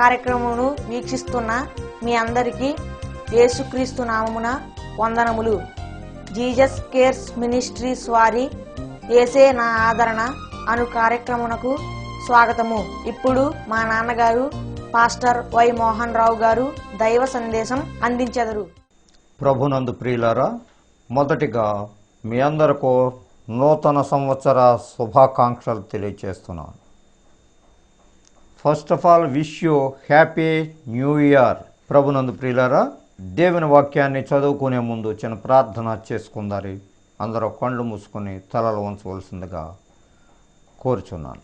కార్యక్రమమును వీక్షిస్తున్న మీ అందరికీ యేసుక్రీస్తు నామమున వందనములు. జీసస్ కేర్స్ మినిస్ట్రీస్ వారి యేసే నా ఆదరణ అను కార్యక్రమమునకు స్వాగతము. ఇప్పుడు మా నాన్నగారు పాస్టర్ వై మోహన్ రావు గారు దైవ సందేశం అందించెదరు. ప్రభునందు ప్రియులారా, మొదటిగా మీ అందరికీ నూతన సంవత్సర శుభాకాంక్షలు తెలియజేస్తున్నాను. First of all wish you happy new year. ప్రభునందు ప్రియులారా, దేవుని వాక్యాన్ని చదువుకునే ముందు చిన్న ప్రార్థన చేసుకుందారి. అందరూ కళ్ళు మూసుకొని తలలు ఉంచవలసిందిగా కోరుచున్నాను.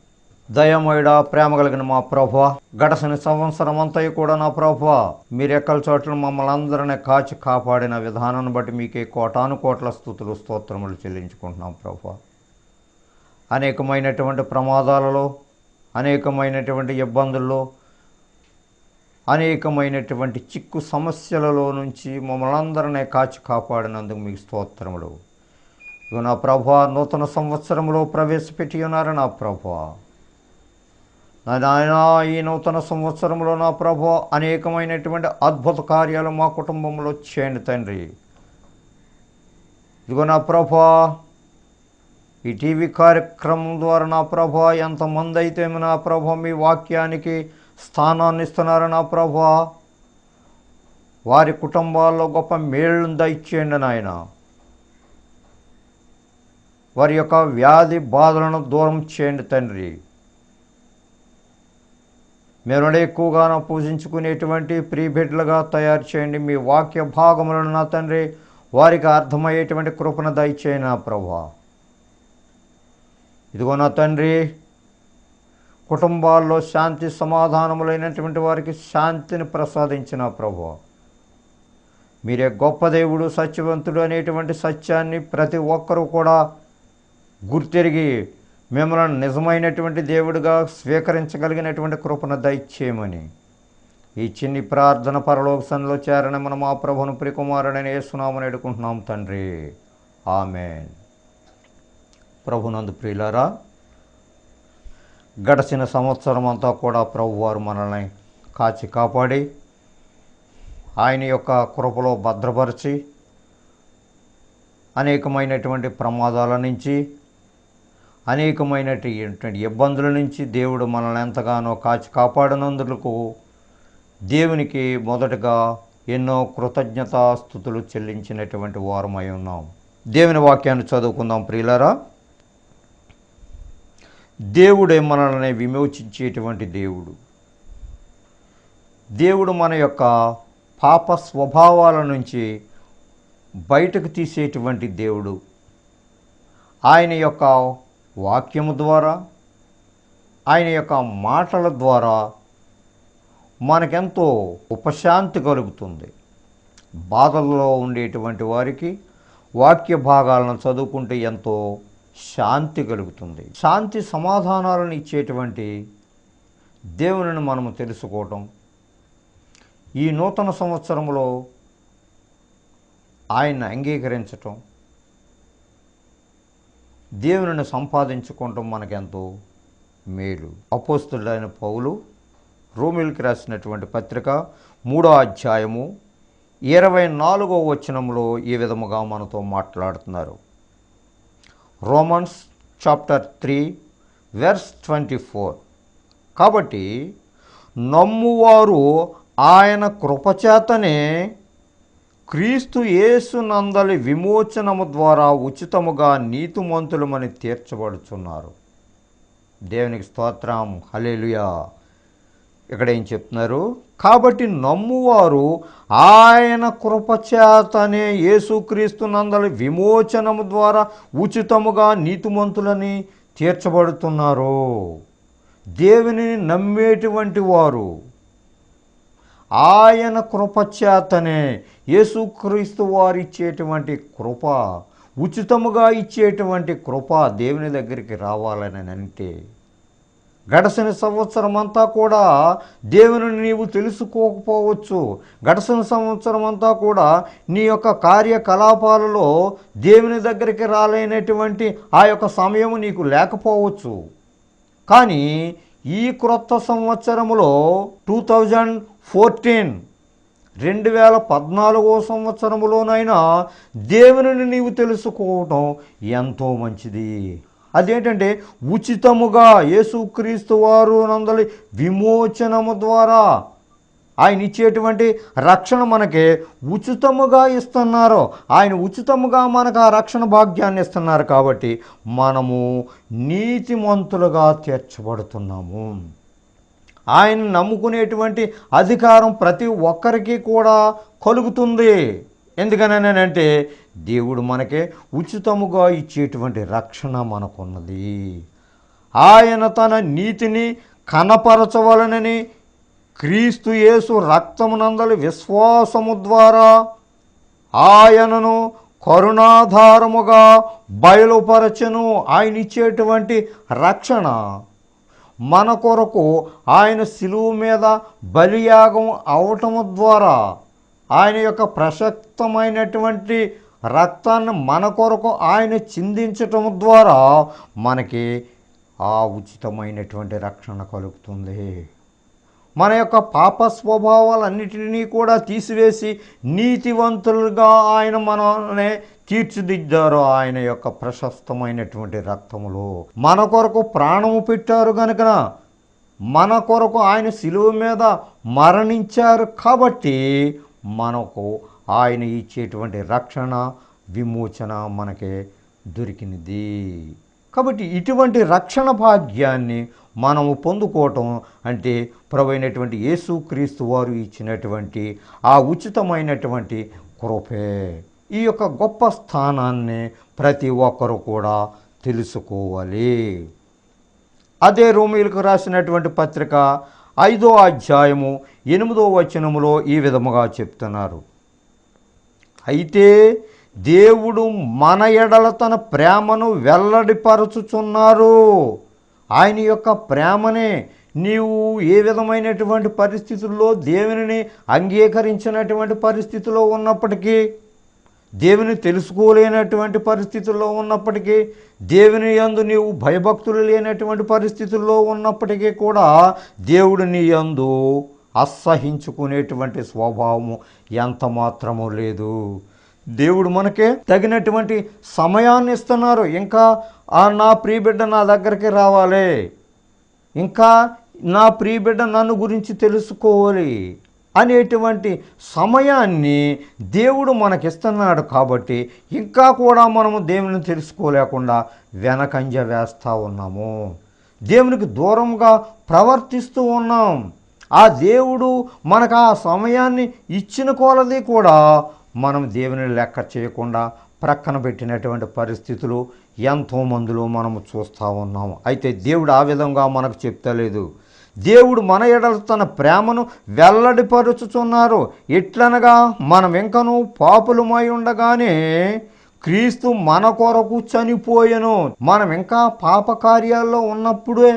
దయమయుడా, ప్రేమ కలిగిన మా ప్రభువా, గడసిన సంవత్సరం అంతా కూడా నా ప్రభువా, మీరు ఎక్కల చోట్ల మమ్మల్ని అందరినీ కాచి కాపాడిన విధానాన్ని బట్టి మీకే కోటాను కోట్ల స్తుతులు స్తోత్రములు చెల్లించుకుంటున్నాం ప్రభువా. అనేకమైనటువంటి ప్రమాదాలలో, అనేకమైనటువంటి ఇబ్బందుల్లో, అనేకమైనటువంటి చిక్కు సమస్యలలో నుంచి మమ్మల్ని అందరినీ కాచి కాపాడినందుకు మీకు స్తోత్రములు. ఇవి నా ప్రభువా, నూతన సంవత్సరంలో ప్రవేశపెట్టి ఉన్నారు నా ప్రభువా. నాయన, ఈ నూతన సంవత్సరంలో నా ప్రభువా అనేకమైనటువంటి అద్భుత కార్యాలు మా కుటుంబంలో చేయండి తండ్రి. ఇదిగో నా ప్రభువా, ఈ టీవీ కార్యక్రమం ద్వారా నా ప్రభువా ఎంతమంది అయితే నా ప్రభువా మీ వాక్యానికి స్థానాన్ని ఇస్తున్నారు నా ప్రభువా, వారి కుటుంబాల్లో గొప్ప మేళ్ళను దయచేయండి నాయన. వారి యొక్క వ్యాధి బాధలను దూరం చేయండి తండ్రి. మీరు ఎక్కువగా పూజించుకునేటువంటి ప్రీబిడ్లుగా తయారు చేయండి. మీ వాక్య భాగములను నా తండ్రి వారికి అర్థమయ్యేటువంటి కృపను దయచేయండి నా ప్రభువా. ఇదిగో నా తండ్రి, కుటుంబాల్లో శాంతి సమాధానములైనటువంటి వారికి శాంతిని ప్రసాదించిన ప్రభువా. మీరే గొప్ప దేవుడు, సత్యవంతుడు అనేటువంటి సత్యాన్ని ప్రతి ఒక్కరూ కూడా గుర్తెరిగి మిమ్మల్ని నిజమైనటువంటి దేవుడిగా స్వీకరించగలిగినటువంటి కృపను దయచేయమని ఈ చిన్ని ప్రార్థన పరలోకంలో చేరని మనం మా ప్రభువును ప్రియకుమారుడైన యేసునామమున వేడుకుంటున్నాం తండ్రి, ఆమేన్. ప్రభునందు ప్రియులారా, గడచిన సంవత్సరం అంతా కూడా ప్రభువారు మనల్ని కాచి కాపాడి ఆయన యొక్క కృపలో భద్రపరిచి అనేకమైనటువంటి ప్రమాదాల నుంచి, అనేకమైనటువంటి ఇబ్బందుల నుంచి దేవుడు మనల్ని ఎంతగానో కాచి కాపాడినందుకు దేవునికి మొదటగా ఎన్నో కృతజ్ఞతాస్తుతులు చెల్లించినటువంటి వారమై ఉన్నాం. దేవుని వాక్యాన్ని చదువుకుందాం ప్రియులారా. దేవుడే మనల్ని విమోచించేటువంటి దేవుడు. దేవుడు మన యొక్క పాప స్వభావాల నుంచి బయటకు తీసేటువంటి దేవుడు. ఆయన యొక్క వాక్యము ద్వారా, ఆయన యొక్క మాటల ద్వారా మనకెంతో ఉపశాంతి కలుగుతుంది. బాధల్లో ఉండేటువంటి వారికి వాక్య భాగాలను చదువుకుంటే ఎంతో శాంతి కలుగుతుంది. శాంతి సమాధానాలను ఇచ్చేటువంటి దేవునిని మనము తెలుసుకోవటం, ఈ నూతన సంవత్సరంలో ఆయన్ని అంగీకరించటం, దేవునిని సంపాదించుకోవటం మనకెంతో మేలు. అపోస్తలుడైన పౌలు రోమీయులకు రాసినటువంటి పత్రిక 3వ అధ్యాయము 24వ వచనంలో ఈ విధముగా మనతో మాట్లాడుతున్నారు. Romans chapter 3 verse 24. కాబట్టి నమ్మువారు ఆయన కృపచేతనే క్రీస్తు యేసు నందలి విమోచనము ద్వారా ఉచితముగా నీతిమంతులమని తీర్చబడుచున్నారు. దేవునికి స్తోత్రం, హల్లెలూయా. ఇక్కడ ఏం చెప్తున్నారు? కాబట్టి నమ్మువారు ఆయన కృపచేతనే యేసుక్రీస్తు నందలి విమోచనము ద్వారా ఉచితముగా నీతిమంతులని తీర్చబడుతున్నారు. దేవుని నమ్మేటువంటి వారు ఆయన కృపచేతనే, యేసుక్రీస్తు వారు ఇచ్చేటువంటి కృప, ఉచితముగా ఇచ్చేటువంటి కృప దేవుని దగ్గరికి రావాలని అంటే, గడచిన సంవత్సరం అంతా కూడా దేవుని నీవు తెలుసుకోకపోవచ్చు. గడచిన సంవత్సరం అంతా కూడా నీ యొక్క కార్యకలాపాలలో దేవుని దగ్గరికి రాలేనటువంటి ఆ యొక్క సమయం నీకు లేకపోవచ్చు. కానీ ఈ క్రొత్త సంవత్సరములో 2014 సంవత్సరములోనైనా దేవునిని నీవు తెలుసుకోవటం ఎంతో మంచిది. అదేంటంటే ఉచితముగా యేసుక్రీస్తు వారు నందలి విమోచనము ద్వారా ఆయన ఇచ్చేటువంటి రక్షణ మనకి ఉచితముగా ఇస్తున్నారు. ఆయన ఉచితముగా మనకు ఆ రక్షణ భాగ్యాన్ని ఇస్తున్నారు కాబట్టి మనము నీతిమంతులుగా తీర్చబడుతున్నాము. ఆయన నమ్ముకునేటువంటి అధికారం ప్రతి ఒక్కరికి కూడా కలుగుతుంది. ఎందుకనంటే దేవుడు మనకే ఉచితముగా ఇచ్చేటువంటి రక్షణ మనకున్నది. ఆయన తన నీతిని కనపరచవలనని క్రీస్తు యేసు రక్తమునందలి విశ్వాసము ద్వారా ఆయనను కరుణాధారముగా బయలుపరచెను. ఆయన ఇచ్చేటువంటి రక్షణ మన కొరకు ఆయన శిలువ మీద బలియాగం అవటము ద్వారా, ఆయన యొక్క ప్రశస్తమైనటువంటి రక్తాన్ని మన కొరకు ఆయన చిందించటం ద్వారా మనకి ఆ ఉచితమైనటువంటి రక్షణ కలుగుతుంది. మన యొక్క పాప స్వభావాలన్నిటినీ కూడా తీసివేసి నీతివంతులుగా ఆయన మనల్ని తీర్చిదిద్దారు. ఆయన యొక్క ప్రశస్తమైనటువంటి రక్తములో మన కొరకు ప్రాణము పెట్టారు గనుక మన కొరకు ఆయన శిలువ మీద మరణించారు కాబట్టి మనకు ఆయన ఇచ్చేటువంటి రక్షణ విమోచన మనకే దొరికినది. కాబట్టి ఇటువంటి రక్షణ భాగ్యాన్ని మనము పొందుకోవటం అంటే ప్రభువైనటువంటి యేసుక్రీస్తు వారు ఇచ్చినటువంటి ఆ ఉచితమైనటువంటి కృపే. ఈ యొక్క గొప్ప స్థానాన్ని ప్రతి ఒక్కరూ కూడా తెలుసుకోవాలి. అదే రోమీయులకు రాసినటువంటి పత్రిక 5వ అధ్యాయము 8వ వచనములో ఈ విధముగా చెప్తున్నారు. అయితే దేవుడు మన ఎడల తన ప్రేమను వెల్లడిపరచుచున్నారు. ఆయన యొక్క ప్రేమనే నీవు ఏ విధమైనటువంటి పరిస్థితుల్లో దేవునిని అంగీకరించినటువంటి పరిస్థితిలో ఉన్నప్పటికీ, దేవుని తెలుసుకోలేనటువంటి పరిస్థితుల్లో ఉన్నప్పటికీ, దేవుని యందు నీవు భయభక్తులు లేనటువంటి పరిస్థితుల్లో ఉన్నప్పటికీ కూడా దేవుడు నీ యందు అసహించుకునేటువంటి స్వభావము ఎంత మాత్రమూ లేదు. దేవుడు మనకే తగినటువంటి సమయాన్ని ఇస్తున్నారు. ఇంకా నా ప్రియబిడ్డ నా దగ్గరికి రావాలి, ఇంకా నా ప్రియబిడ్డ నన్ను గురించి తెలుసుకోవాలి అనేటువంటి సమయాన్ని దేవుడు మనకిస్తున్నాడు. కాబట్టి ఇంకా కూడా మనము దేవుని తెలుసుకోలేకుండా వెనకంజ వేస్తూ ఉన్నాము, దేవునికి దూరంగా ప్రవర్తిస్తూ ఉన్నాం. ఆ దేవుడు మనకు ఆ సమయాన్ని ఇచ్చిన కొలది కూడా మనం దేవుని లెక్క చేయకుండా ప్రక్కన పెట్టినటువంటి పరిస్థితులు ఎంతోమందిలో మనము చూస్తూ ఉన్నాము. అయితే దేవుడు ఆ విధంగా మనకు చెప్తలేదు. దేవుడు మన ఎడల తన ప్రేమను వెల్లడిపరుచుచున్నారు. ఎట్లనగా మనం ఇంకనూ పాపులమై ఉండగానే క్రీస్తు మన కొరకు చనిపోయెను. మనం ఇంకా పాపకార్యాల్లో ఉన్నప్పుడే,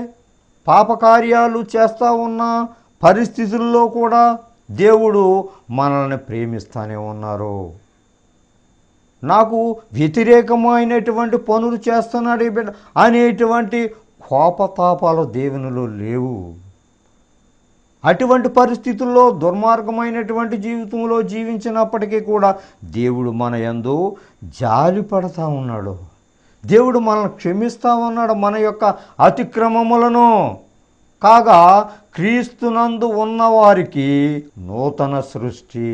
పాపకార్యాలు చేస్తూ ఉన్న పరిస్థితుల్లో కూడా దేవుడు మనల్ని ప్రేమిస్తూనే ఉన్నారు. నాకు వ్యతిరేకమైనటువంటి పనులు చేస్తున్నాడు ఈ బిడ్డ అనేటువంటి కోపతాపాలు దేవునిలో లేవు. అటువంటి పరిస్థితుల్లో దుర్మార్గమైనటువంటి జీవితంలో జీవించినప్పటికీ కూడా దేవుడు మన యందు జాలి పడతా ఉన్నాడు. దేవుడు మనల్ని క్షమిస్తూ ఉన్నాడు మన యొక్క అతిక్రమములను. కాగా క్రీస్తునందు ఉన్నవారికి నూతన సృష్టి,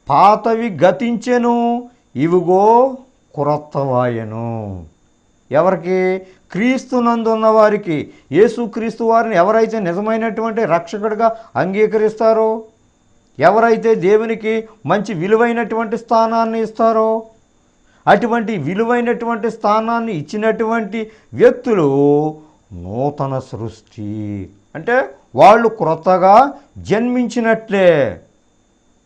పాతవి గతించెను, ఇవిగో క్రొత్తవాయెను. ఎవరికి? క్రీస్తునందు ఉన్నవారికి. యేసుక్రీస్తు వారిని ఎవరైతే నిజమైనటువంటి రక్షకుడిగా అంగీకరిస్తారో, ఎవరైతే దేవునికి మంచి విలువైనటువంటి స్థానాన్ని ఇస్తారో, అటువంటి విలువైనటువంటి స్థానాన్ని ఇచ్చినటువంటి వ్యక్తులు నూతన సృష్టి అంటే వాళ్ళు క్రొత్తగా జన్మించినట్లే.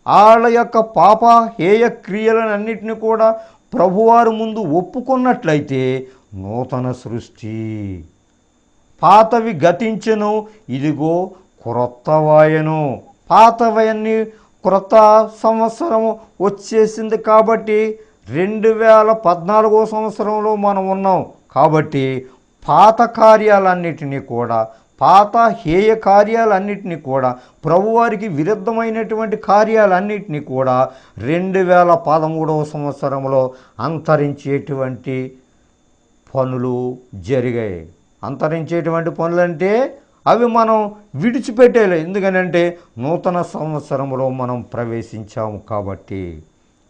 వాళ్ళ యొక్క పాప హేయ క్రియలన్నింటినీ కూడా ప్రభువారు ముందు ఒప్పుకున్నట్లయితే నూతన సృష్టి. పాతవి గతించెను, ఇదిగో క్రొత్తవాయెను. పాతవన్నీ క్రొత్త సంవత్సరం వచ్చేసింది కాబట్టి 2014 సంవత్సరంలో మనం ఉన్నాం. కాబట్టి పాత కార్యాలన్నిటినీ కూడా, పాత హేయ కార్యాలన్నిటినీ కూడా, ప్రభువారికి విరుద్ధమైనటువంటి కార్యాలన్నిటినీ కూడా 2013వ సంవత్సరంలో అంతరించేటువంటి పనులు జరిగాయి. అంతరించేటువంటి పనులంటే అవి మనం విడిచిపెట్టేలే. ఎందుకనంటే నూతన సంవత్సరంలో మనం ప్రవేశించాము కాబట్టి,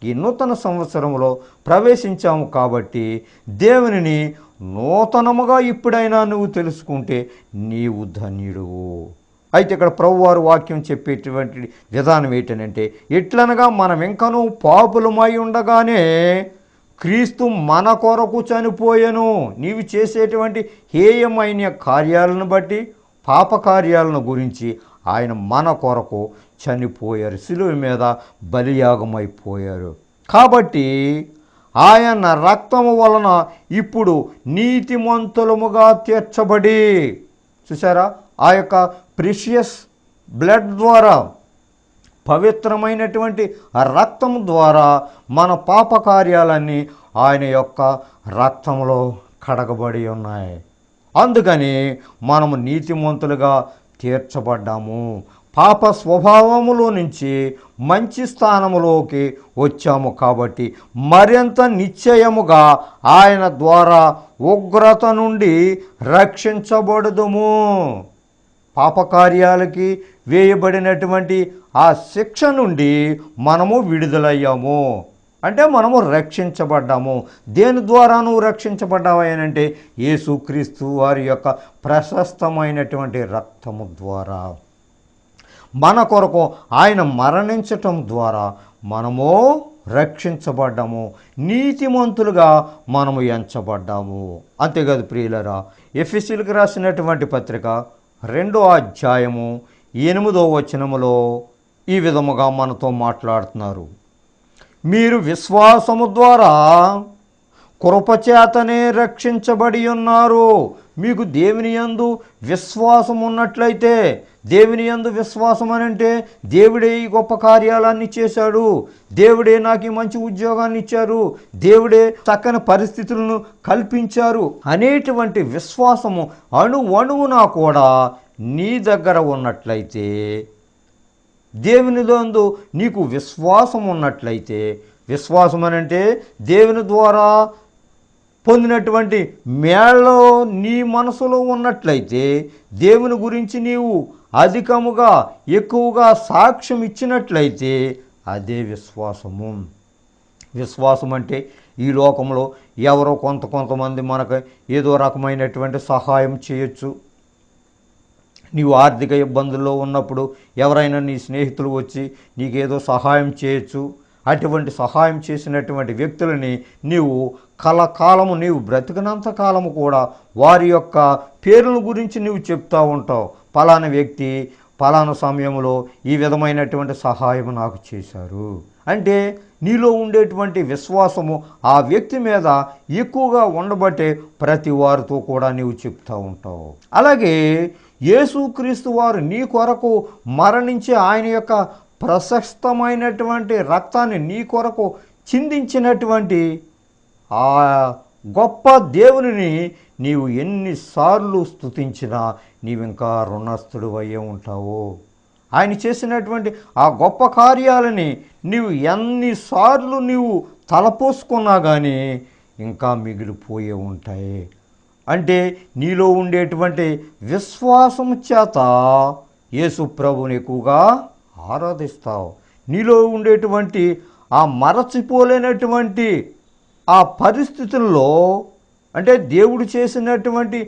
ఈ నూతన సంవత్సరంలో ప్రవేశించాము కాబట్టి దేవునిని నూతనముగా ఇప్పుడైనా నువ్వు తెలుసుకుంటే నీవు ధన్యుడువు. అయితే ఇక్కడ ప్రభువారు వాక్యం చెప్పేటువంటి విధానం ఏంటంటే, ఎట్లనగా మనం ఇంకనూ పాపులమై ఉండగానే క్రీస్తు మన కొరకు చనిపోయెను. నీవు చేసేటువంటి హేయమైన కార్యాలను బట్టి, పాప కార్యాలను గురించి ఆయన మన కొరకు చనిపోయారు, శిలువ మీద బలియాగమైపోయారు. కాబట్టి ఆయన రక్తము వలన ఇప్పుడు నీతిమంతులముగా తీర్చబడి, చూసారా, ఆ యొక్క ప్రిషియస్ బ్లడ్ ద్వారా, పవిత్రమైనటువంటి రక్తం ద్వారా మన పాప కార్యాలన్నీ ఆయన యొక్క రక్తంలో కడగబడి ఉన్నాయి. అందుకని మనము నీతిమంతులుగా తీర్చబడ్డాము. పాప స్వభావములో నుంచి మంచి స్థానములోకి వచ్చాము. కాబట్టి మరింత నిశ్చయముగా ఆయన ద్వారా ఉగ్రత నుండి రక్షించబడుదుము. పాపకార్యాలకి వేయబడినటువంటి ఆ శిక్ష నుండి మనము విడుదలయ్యాము. అంటే మనము రక్షించబడ్డాము. దేని ద్వారా నువ్వు రక్షించబడ్డావనంటే యేసుక్రీస్తు వారి యొక్క ప్రశస్తమైనటువంటి రక్తము ద్వారా, మన కొరకు ఆయన మరణించటం ద్వారా మనము రక్షించబడ్డాము, నీతిమంతులుగా మనము ఎంచబడ్డాము. అంతేకాదు ప్రియులరా, ఎఫెసీయులకు రాసినటువంటి పత్రిక 2వ అధ్యాయము 8వ వచనములో ఈ విధముగా మనతో మాట్లాడుతున్నారు. మీరు విశ్వాసము ద్వారా కృపచేతనే రక్షించబడి ఉన్నారు. మీకు దేవుని యందు విశ్వాసం ఉన్నట్లయితే, దేవుని యందు విశ్వాసం అని అంటే దేవుడే ఈ గొప్ప కార్యాలన్నీ చేశాడు, దేవుడే నాకు ఈ మంచి ఉద్యోగాన్ని ఇచ్చారు, దేవుడే చక్కని పరిస్థితులను కల్పించారు అనేటువంటి విశ్వాసము అణువణువునా కూడా నీ దగ్గర ఉన్నట్లయితే, దేవునిలోందు నీకు విశ్వాసం ఉన్నట్లయితే, విశ్వాసం అని అంటే దేవుని ద్వారా పొందినటువంటి మేళలో నీ మనసులో ఉన్నట్లయితే, దేవుని గురించి నీవు అధికముగా ఎక్కువగా సాక్ష్యం ఇచ్చినట్లయితే అదే విశ్వాసము. విశ్వాసం అంటే ఈ లోకంలో ఎవరో కొంతమంది మనకు ఏదో రకమైనటువంటి సహాయం చేయొచ్చు. నీవు ఆర్థిక ఇబ్బందుల్లో ఉన్నప్పుడు ఎవరైనా నీ స్నేహితులు వచ్చి నీకేదో సహాయం చేయొచ్చు. అటువంటి సహాయం చేసినటువంటి వ్యక్తులని నీవు కలకాలము, నీవు బ్రతికినంత కాలము కూడా వారి యొక్క పేర్ల గురించి నీవు చెప్తూ ఉంటావు. పలానా వ్యక్తి పలానా సమయంలో ఈ విధమైనటువంటి సహాయం నాకు చేశారు అంటే నీలో ఉండేటువంటి విశ్వాసము ఆ వ్యక్తి మీద ఎక్కువగా ఉండబట్టే ప్రతి వారితో కూడా నీవు చెప్తూ ఉంటావు. అలాగే యేసుక్రీస్తు వారు నీ కొరకు మరణించి ఆయన యొక్క ప్రశస్తమైనటువంటి రక్తాన్ని నీ కొరకు చిందించినటువంటి ఆ గొప్ప దేవునిని నీవు ఎన్నిసార్లు స్తుతించినా నీవింకా రుణస్థుడు అయ్యే ఉంటావు. ఆయన చేసినటువంటి ఆ గొప్ప కార్యాలని నీవు ఎన్నిసార్లు నీవు తలపోసుకున్నా కానీ ఇంకా మిగిలిపోయే ఉంటాయి. అంటే నీలో ఉండేటువంటి విశ్వాసము చేత యేసు ప్రభువుని ఎక్కువగా ఆరాధిస్తావు. నీలో ఉండేటువంటి ఆ మరచిపోలేనటువంటి ఆ పరిస్థితుల్లో, అంటే దేవుడు చేసినటువంటి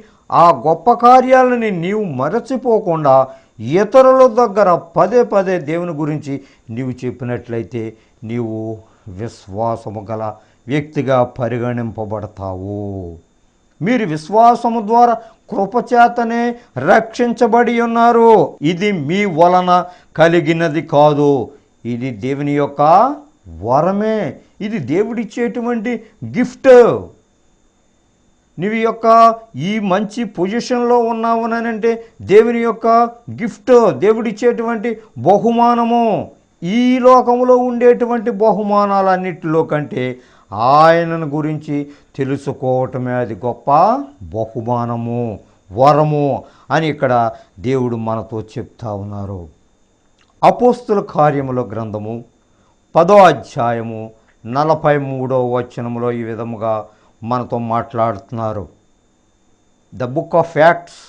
ఆ గొప్ప కార్యాలని నీవు మరచిపోకుండా ఇతరుల దగ్గర పదే దేవుని గురించి నీవు చెప్పినట్లయితే నీవు విశ్వాసము గల వ్యక్తిగా పరిగణింపబడతావు. మీరు విశ్వాసము ద్వారా కృపచేతనే రక్షించబడి ఉన్నారు. ఇది మీ వలన కలిగినది కాదు, ఇది దేవుని యొక్క వరమే, ఇది దేవుడిచ్చేటువంటి గిఫ్ట్. నీవి యొక్క ఈ మంచి పొజిషన్లో ఉన్నావునంటే దేవుని యొక్క గిఫ్ట్, దేవుడిచ్చేటువంటి బహుమానము. ఈ లోకంలో ఉండేటువంటి బహుమానాలన్నిటిలో కంటే ఆయనను గురించి తెలుసుకోవటమే అది గొప్ప బహుమానము, వరము అని ఇక్కడ దేవుడు మనతో చెప్తా ఉన్నారు. అపోస్తుల కార్యముల గ్రంథము 10వ అధ్యాయము 43వ వచనములో ఈ విధముగా మనతో మాట్లాడుతున్నారు. The book of acts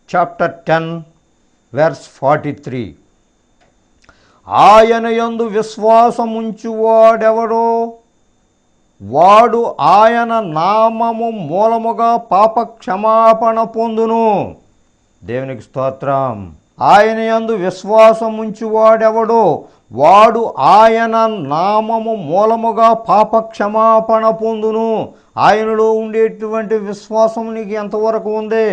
chapter 10 verse 43. ఆయన యందు విశ్వాసముంచువాడెవడో వాడు ఆయన నామము మూలముగా పాప క్షమాపణ పొందును. దేవునికి స్తోత్రం. ఆయన యందు విశ్వాసముంచువాడెవడో వాడు ఆయన నామము మూలముగా పాప క్షమాపణ పొందును. ఆయనలో ఉండేటువంటి విశ్వాసం నీకు ఎంతవరకు ఉంది?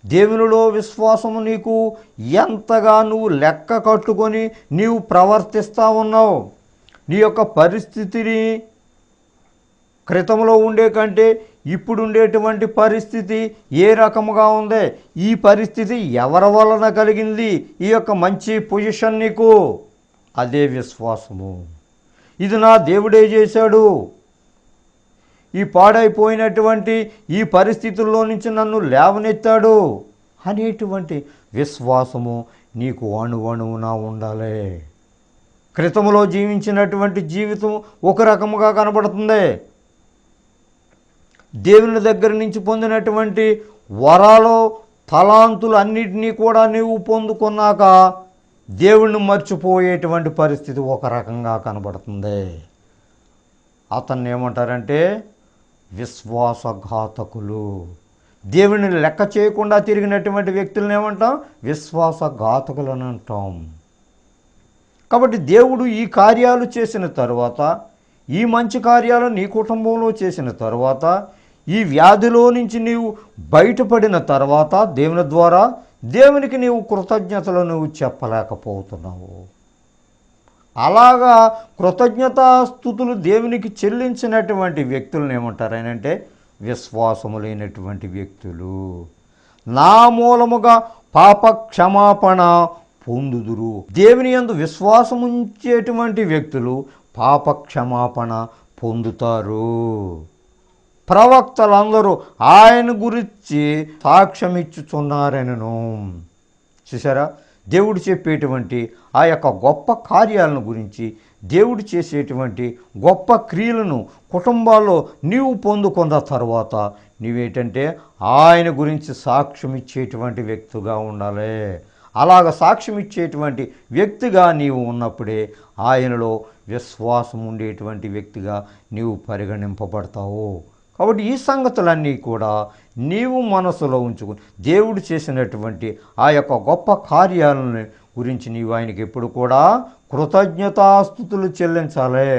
దేవునిలో విశ్వాసము నీకు ఎంతగా నువ్వు లెక్క కట్టుకొని నీవు ప్రవర్తిస్తూ ఉన్నావు? నీ యొక్క పరిస్థితిని క్రితంలో ఉండే కంటే ఇప్పుడు ఉండేటువంటి పరిస్థితి ఏ రకముగా ఉంది? ఈ పరిస్థితి ఎవరి వలన కలిగింది? ఈ యొక్క మంచి పొజిషన్ నీకు అదే విశ్వాసము. ఇది నా దేవుడే చేశాడు, ఈ పాడైపోయినటువంటి ఈ పరిస్థితుల్లో నుంచి నన్ను లేవనెత్తాడు అనేటువంటి విశ్వాసము నీకు అణువణువునా ఉండాలి. క్రితంలో జీవించినటువంటి జీవితం ఒక రకముగా కనబడుతుంది. దేవుని దగ్గర నుంచి పొందినటువంటి వరాలు, తలాంతులు అన్నిటినీ కూడా నీవు పొందుకున్నాక దేవుణ్ణి మర్చిపోయేటువంటి పరిస్థితి ఒక రకంగా కనబడుతుంది. అతన్ని ఏమంటారంటే విశ్వాసఘాతకులు. దేవుని లెక్క చేయకుండా తిరిగినటువంటి వ్యక్తులను ఏమంటాం? విశ్వాసఘాతకులు అని అంటాం. కాబట్టి దేవుడు ఈ కార్యాలు చేసిన తర్వాత, ఈ మంచి కార్యాలు నీ కుటుంబంలో చేసిన తర్వాత, ఈ వ్యాధిలో నుంచి నీవు బయటపడిన తర్వాత దేవుని ద్వారా దేవునికి నీవు కృతజ్ఞతలు నువ్వు చెప్పలేకపోతున్నావు. అలాగా కృతజ్ఞతాస్తుతులు దేవునికి చెల్లించినటువంటి వ్యక్తులను ఏమంటారు అంటే విశ్వాసము లేనటువంటి వ్యక్తులు. నా మూలముగా పాప క్షమాపణ పొందుదురు. దేవుని యందు విశ్వాసం ఉంచేటువంటి వ్యక్తులు పాప క్షమాపణ పొందుతారు. ప్రవక్తలందరూ ఆయన గురించి సాక్ష్యం ఇచ్చుచున్నారనను. చూసారా, దేవుడు చెప్పేటువంటి ఆ యొక్క గొప్ప కార్యాలను గురించి, దేవుడు చేసేటువంటి గొప్ప క్రియలను కుటుంబాల్లో నీవు పొందుకున్న తర్వాత నీవేంటంటే ఆయన గురించి సాక్ష్యం ఇచ్చేటువంటి వ్యక్తిగా ఉండాలి. అలాగ సాక్ష్యం ఇచ్చేటువంటి వ్యక్తిగా నీవు ఉన్నప్పుడే ఆయనలో విశ్వాసం ఉండేటువంటి వ్యక్తిగా నీవు పరిగణింపబడతావు. కాబట్టి ఈ సంగతులన్నీ కూడా నీవు మనసులో ఉంచుకుని దేవుడు చేసినటువంటి ఆ యొక్క గొప్ప కార్యాలను గురించి నీవు ఆయనకి ఎప్పుడు కూడా కృతజ్ఞతాస్తుతులు చెల్లించాలి.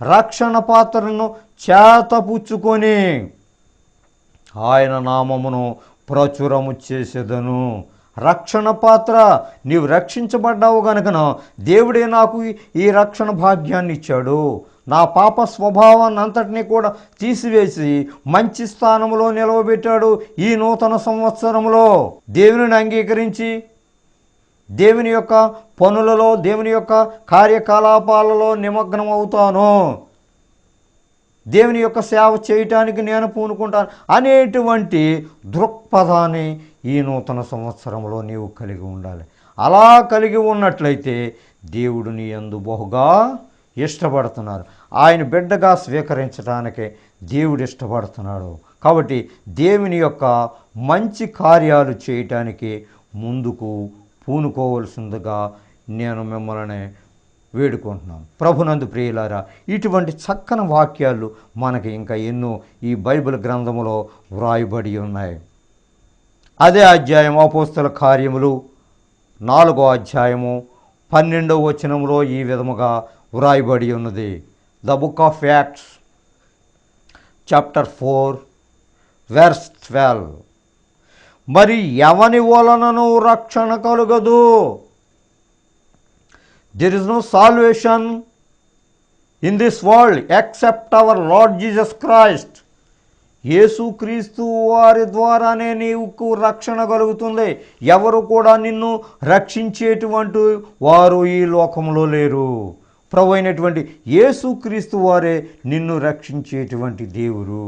రక్షణ పాత్రను చేతపుచ్చుకొని ఆయన నామమును ప్రచురము చేసేదను. రక్షణ పాత్ర, నీవు రక్షించబడ్డావు గనుకన దేవుడే నాకు ఈ రక్షణ భాగ్యాన్ని ఇచ్చాడు. నా పాప స్వభావాన్ని అంతటినీ కూడా తీసివేసి మంచి స్థానంలో నిలవబెట్టాడు. ఈ నూతన సంవత్సరంలో దేవునిని అంగీకరించి దేవుని యొక్క పనులలో, దేవుని యొక్క కార్యకలాపాలలో నిమగ్నం అవుతాను, దేవుని యొక్క సేవ చేయటానికి నేను పూనుకుంటాను అనేటువంటి దృక్పథాన్ని ఈ నూతన సంవత్సరంలో నీవు కలిగి ఉండాలి. అలా కలిగి ఉన్నట్లయితే దేవుడు నీ యందు బహుగా ఇష్టపడుతున్నారు. ఆయన బిడ్డగా స్వీకరించడానికే దేవుడు ఇష్టపడుతున్నాడు. కాబట్టి దేవుని యొక్క మంచి కార్యాలు చేయటానికి ముందుకు పూనుకోవలసిందిగా నేను మిమ్మల్ని వేడుకుంటున్నాను. ప్రభునందు ప్రియులారా, ఇటువంటి చక్కని వాక్యాలు మనకి ఇంకా ఎన్నో ఈ బైబిల్ గ్రంథములో వ్రాయబడి ఉన్నాయి. అదే అధ్యాయం అపోస్తల కార్యములు 4వ అధ్యాయము 12వ వచనంలో ఈ విధముగా వ్రాయబడి ఉన్నది. The book of acts chapter 4 verse 12. మరి ఎవని వలనను రక్షణ కలుగదు. There is no salvation in this world except our Lord Jesus Christ. యేసుక్రీస్తు వారి ద్వారానే నీకు రక్షణ కలుగుతుంది. ఎవరు కూడా నిన్ను రక్షించేటువంటి వారు ఈ లోకంలో లేరు. ప్రభు అయినటువంటి యేసుక్రీస్తు వారే నిన్ను రక్షించేటువంటి దేవుడు,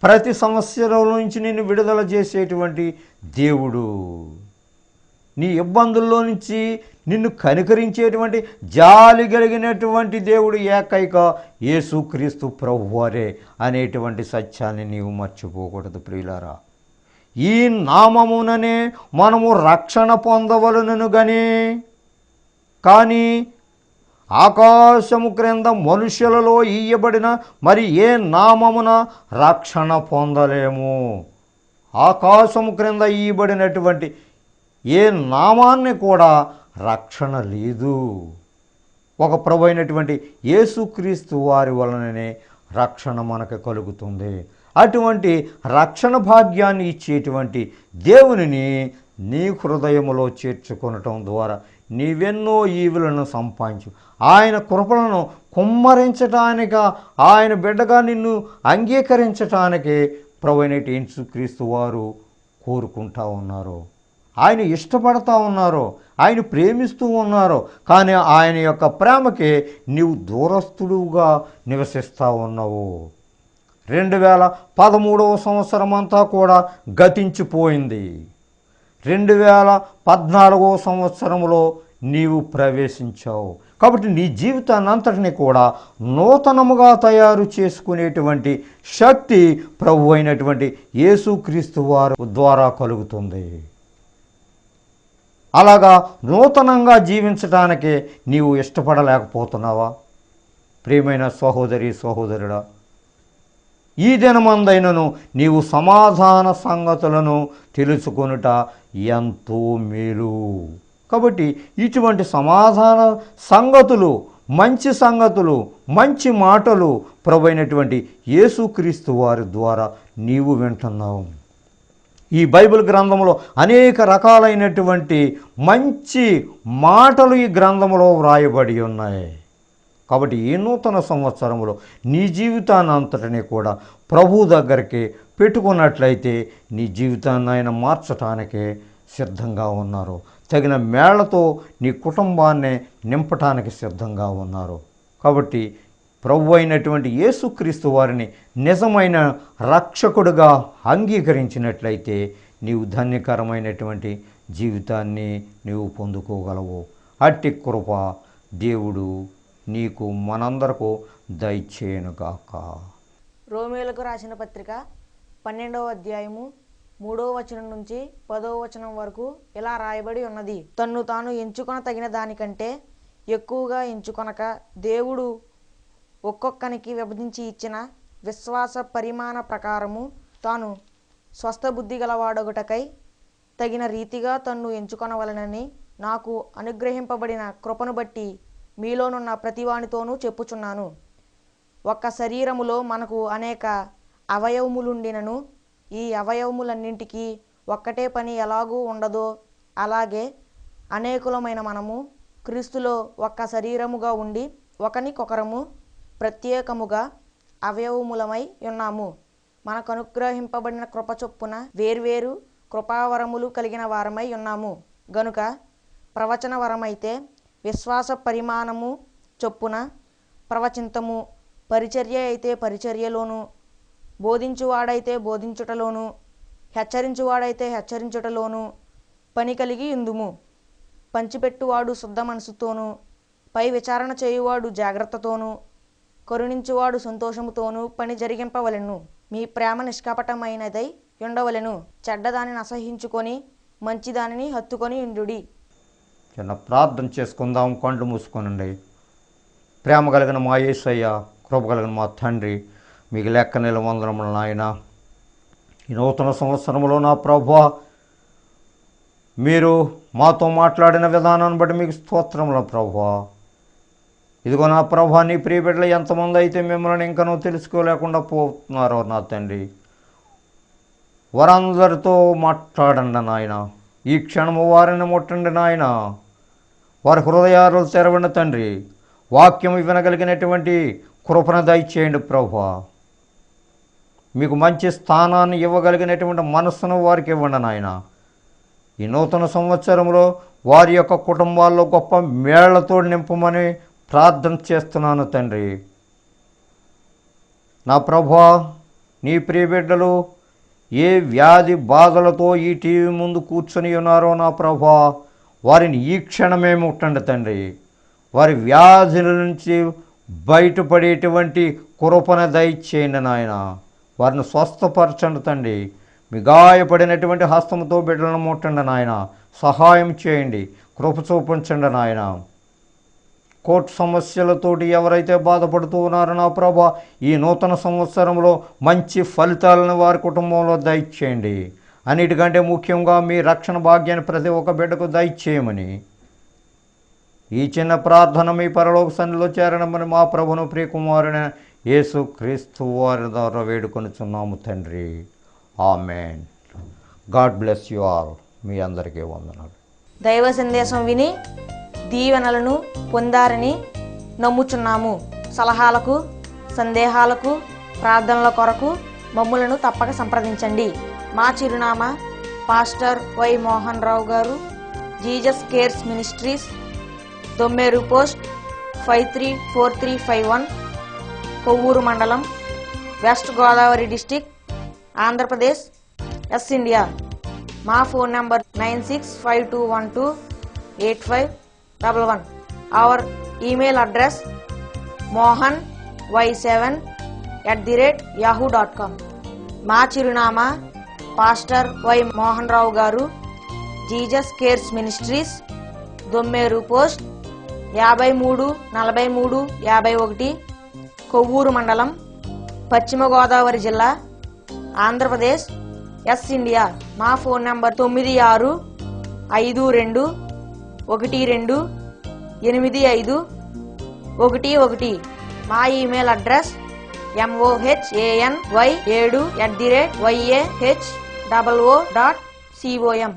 ప్రతి సమస్యల నుంచి నిన్ను విడుదల చేసేటువంటి దేవుడు, నీ ఇబ్బందుల్లో నుంచి నిన్ను కనికరించేటువంటి జాలి కలిగినటువంటి దేవుడు ఏకైక యేసుక్రీస్తు ప్రభువారే అనేటువంటి సత్యాన్ని నీవు మర్చిపోకూడదు ప్రియులారా. ఈ నామముననే మనము రక్షణ పొందవలనను కానీ ఆకాశము క్రింద మనుష్యులలో ఇయ్యబడిన మరి ఏ నామమున రక్షణ పొందలేము. ఆకాశము క్రింద ఇయ్యబడినటువంటి ఏ నామాన్ని కూడా రక్షణ లేదు. ఒక ప్రభు అయినటువంటి యేసుక్రీస్తు వారి వలననే రక్షణ మనకు కలుగుతుంది. అటువంటి రక్షణ భాగ్యాన్ని ఇచ్చేటువంటి దేవునిని నీ హృదయములో చేర్చుకొనటం ద్వారా నీవెన్నో ఈవులను సంపాదించు. ఆయన కృపలను కుమ్మరించటానిక, ఆయన బిడ్డగా నిన్ను అంగీకరించటానికి ప్రభు అయినటువంటి యేసుక్రీస్తు వారు కోరుకుంటా ఉన్నారు. ఆయన ఇష్టపడతా ఉన్నారు, ఆయన ప్రేమిస్తూ ఉన్నారు. కానీ ఆయన యొక్క ప్రేమకి నీవు దూరస్తుడుగా నివసిస్తూ ఉన్నావు. 2013 సంవత్సరం అంతా కూడా గతించిపోయింది. 2014 సంవత్సరంలో నీవు ప్రవేశించావు. కాబట్టి నీ జీవితాన్ని అంతటిని కూడా నూతనముగా తయారు చేసుకునేటువంటి శక్తి ప్రభు అయినటువంటి యేసుక్రీస్తు వారి ద్వారా కలుగుతుంది. అలాగా నూతనంగా జీవించటానికి నీవు ఇష్టపడలేకపోతున్నావా? ప్రియమైన సహోదరి సహోదరుడా, ఈ దినమందైనను నీవు సమాధాన సంగతులను తెలుసుకొనుట ఎంతో మేలు. కాబట్టి ఇటువంటి సమాధాన సంగతులు, మంచి సంగతులు, మంచి మాటలు ప్రభు అయినటువంటి యేసుక్రీస్తు వారి ద్వారా నీవు వింటున్నావు. ఈ బైబిల్ గ్రంథంలో అనేక రకాలైనటువంటి మంచి మాటలు ఈ గ్రంథంలో వ్రాయబడి ఉన్నాయి. కాబట్టి ఈ నూతన సంవత్సరంలో నీ జీవితాన్ని అంతటినీ కూడా ప్రభు దగ్గరికి పెట్టుకున్నట్లయితే నీ జీవితాన్ని ఆయన మార్చటానికి సిద్ధంగా ఉన్నారు. తగిన మేళ్లతో నీ కుటుంబాన్ని నింపటానికి సిద్ధంగా ఉన్నారు. కాబట్టి ప్రభు అయినటువంటి యేసుక్రీస్తు వారిని నిజమైన రక్షకుడుగా అంగీకరించినట్లయితే నీవు ధన్యకరమైనటువంటి జీవితాన్ని నీవు పొందుకోగలవు. అట్టి కృప దేవుడు నీకు మనందరకు దయచేయునుగాక. రోమీయులకు రాసిన పత్రిక 12వ అధ్యాయము 3వ వచనం నుంచి 10వ వచనం వరకు ఇలా రాయబడి ఉన్నది. తన్ను తాను ఎంచుకొన తగిన దానికంటే ఎక్కువగా ఎంచుకొనక దేవుడు ఒక్కొక్కనికి విభజించి ఇచ్చిన విశ్వాస పరిమాణ ప్రకారము తాను స్వస్థ బుద్ధి గలవాడొకటకై తగిన రీతిగా తన్ను ఎంచుకొనవలనని నాకు అనుగ్రహింపబడిన కృపను బట్టి మీలోనున్న ప్రతివానితోనూ చెప్పుచున్నాను. ఒక్క శరీరములో మనకు అనేక అవయవములుండినను ఈ అవయవములన్నింటికీ ఒక్కటే పని ఎలాగూ ఉండదో అలాగే అనేకులమైన మనము క్రీస్తులో ఒక్క శరీరముగా ఉండి ఒకనికొకరము ప్రత్యేకముగా అవయవములమై ఉన్నాము. మనకు అనుగ్రహింపబడిన కృప చొప్పున వేర్వేరు కృపావరములు కలిగిన వారమై ఉన్నాము గనుక ప్రవచన వరమైతే విశ్వాస పరిమాణము చొప్పున ప్రవచింతము, పరిచర్య అయితే పరిచర్యలోను, బోధించువాడైతే బోధించుటలోను, హెచ్చరించువాడైతే హెచ్చరించుటలోను పని కలిగి ఇందుము. పంచిపెట్టువాడు శుద్ధ మనసుతోనూ, పై విచారణ చేయువాడు జాగ్రత్తతోనూ, కరుణించువాడు సంతోషముతోనూ పని జరిగింపవలెను. మీ ప్రేమ నిష్కపటమైనదై ఉండవలెను. చెడ్డదానిని అసహించుకొని మంచిదానిని హత్తుకొని ఉండుడి. చిన్న ప్రార్థన చేసుకుందాం. కళ్ళు మూసుకొనండి. ప్రేమ కలిగిన మా యేసయ్య, కృప కలిగిన మా తండ్రి, మీకు లెక్కనేల వందనములు నాయన. ఈ నూతన సంవత్సరంలో నా ప్రభువా, మీరు మాతో మాట్లాడిన విధానాన్ని బట్టి మీకు స్తోత్రములు ప్రభువా. ఇదిగో నా ప్రభువా, నీ ప్రియ బిడ్డలు ఎంతమంది అయితే మిమ్మల్ని ఇంకనూ తెలుసుకోలేకుండా పోతున్నారో నా తండ్రి, వారందరితో మాట్లాడండి నాయన. ఈ క్షణము వారిని ముట్టండి నాయన. వారి హృదయాలు తెరవండి తండ్రి. వాక్యం వినగలిగినటువంటి కృపను దయచేయండి ప్రభువా. మీకు మంచి స్థానాన్ని ఇవ్వగలిగినటువంటి మనస్సును వారికి ఇవ్వండి నాయన. ఈ నూతన సంవత్సరంలో వారి యొక్క కుటుంబాల్లో గొప్ప మేళ్లతో నింపమని ప్రార్థన చేస్తున్నాను తండ్రి. నా ప్రభువా, నీ ప్రియబిడ్డలు ఏ వ్యాధి బాధలతో ఈ టీవీ ముందు కూర్చొని ఉన్నారో నా ప్రభువా, వారిని ఈ క్షణమే ముట్టండి తండ్రి. వారి వ్యాధుల నుంచి బయటపడేటువంటి కృపణ దయచేయండి నాయన. వారిని స్వస్థపరచండి తండ్రి. మీ గాయపడినటువంటి హస్తముతో బిడ్డలను ముట్టండి నాయన. సహాయం చేయండి, కృప చూపించండి నాయన. కోర్టు సమస్యలతోటి ఎవరైతే బాధపడుతూ ఉన్నారో నా ప్రభా, ఈ నూతన సంవత్సరంలో మంచి ఫలితాలను వారి కుటుంబంలో దయచేయండి. అన్నిటికంటే ముఖ్యంగా మీ రక్షణ భాగ్యాన్ని ప్రతి ఒక్క బిడ్డకు దయచేయమని ఈ చిన్న ప్రార్థన మీ పరలోక సన్నిధిలో చేరడమని మా ప్రభును ప్రియకుమారుని యేసు క్రీస్తు వారి ద్వారా వేడుకొనుచున్నాము తండ్రి. Amen. God bless you all. మీ అందరికీ వందనాలు. దైవ సందేశం విని దీవెనలను పొందారని నమ్ముచున్నాము. సలహాలకు, సందేహాలకు, ప్రార్థనల కొరకు మమ్ములను తప్పక సంప్రదించండి. మా చిరునామా pastor Y Mohan Rao garu, Jesus Cares Ministries, Dommeru post 534351, Kovvuru మండలం, west Godavari district, Andhra Pradesh, S India. మా phone number 9652128511. Our email address mohany7@yahoo.com. మా చిరునామా pastor Y Mohan Rao garu, Jesus Cares Ministries, Dommeru post 534351, Kovvuru మండలం, పశ్చిమ గోదావరి జిల్లా, ఆంధ్రప్రదేశ్, ఎస్ ఇండియా. మా ఫోన్ నంబర్ 9652128511. మా ఈమెయిల్ అడ్రస్ mohany7@yahoo.com.